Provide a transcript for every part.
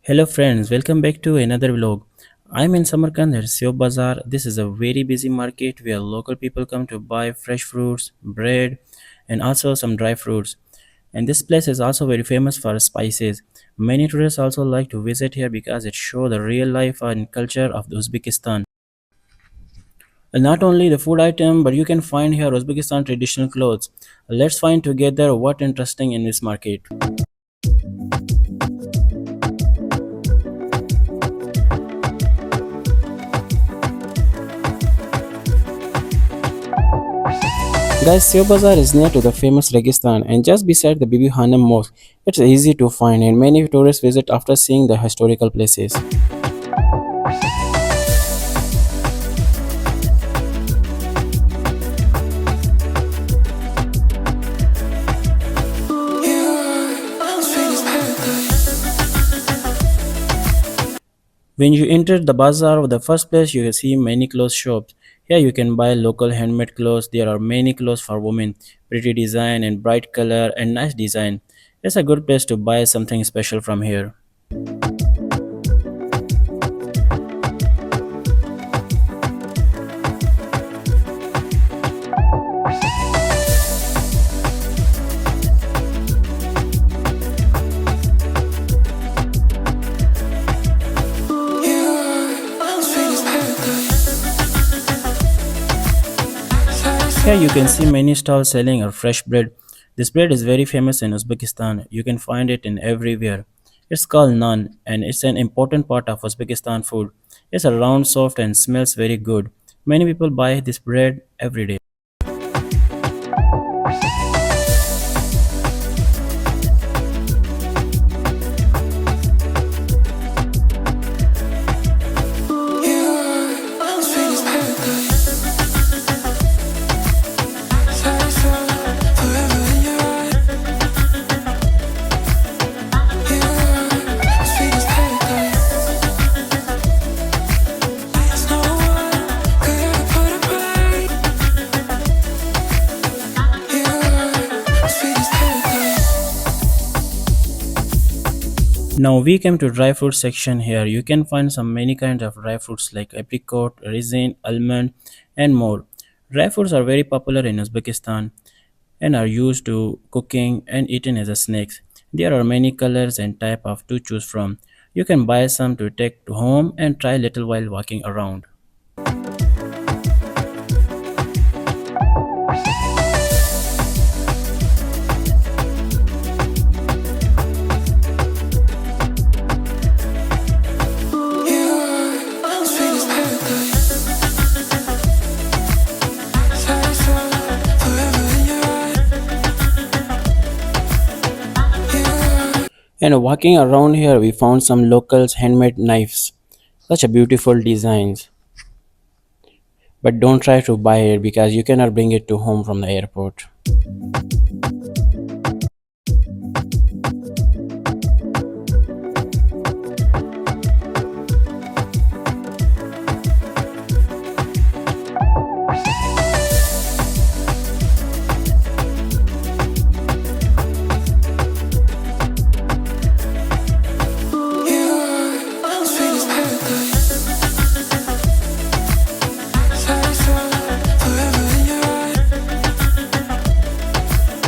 Hello friends, welcome back to another vlog. I'm in Samarkand at Siyob Bazar. This is a very busy market where local people come to buy fresh fruits, bread, and also some dry fruits. And this place is also very famous for spices. Many tourists also like to visit here because it shows the real life and culture of Uzbekistan. And not only the food item, but you can find here Uzbekistan traditional clothes. Let's find together what interesting in this market. Guys, Sio Bazar is near to the famous Registan and just beside the Bibi Hanum Mosque. It's easy to find and many tourists visit after seeing the historical places. When you enter the bazaar, the first place you will see many clothes shops. Here you can buy local handmade clothes. There are many clothes for women, pretty design and bright color and nice design. It's a good place to buy something special from here. Here you can see many stalls selling a fresh bread. This bread is very famous in Uzbekistan. You can find it in everywhere. It's called naan and it's an important part of Uzbekistan food. It's a round, soft and smells very good. Many people buy this bread every day. Now we came to dry fruit section. Here you can find some many kinds of dry fruits like apricot, raisin, almond and more. Dry fruits are very popular in Uzbekistan and are used to cooking and eaten as a snacks. There are many colors and type of to choose from. You can buy some to take to home and try little while walking around. And walking around here, we found some locals handmade knives. Such a beautiful designs. But don't try to buy it because you cannot bring it to home from the airport.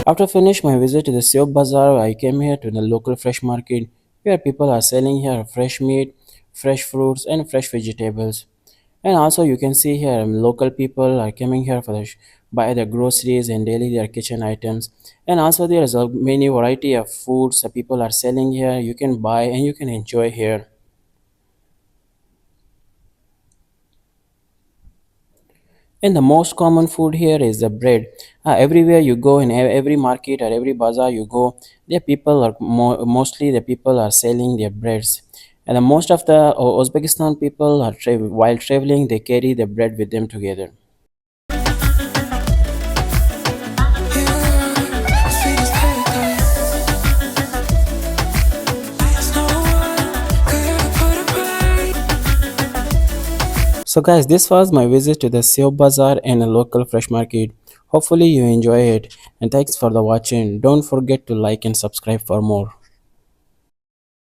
After finish my visit to the Siyob Bazar, I came here to the local fresh market where people are selling here fresh meat, fresh fruits and fresh vegetables. And also you can see here local people are coming here for buy their groceries and daily their kitchen items. And also there is a many variety of foods that people are selling here. You can buy and you can enjoy here. And the most common food here is the bread. Everywhere you go in every market or every bazaar you go, the people are mostly the people are selling their breads. And the most of the Uzbekistan people are while traveling, they carry the bread with them together. So guys, this was my visit to the Siyob Bazar and a local fresh market. Hopefully you enjoy it and thanks for the watching. Don't forget to like and subscribe for more.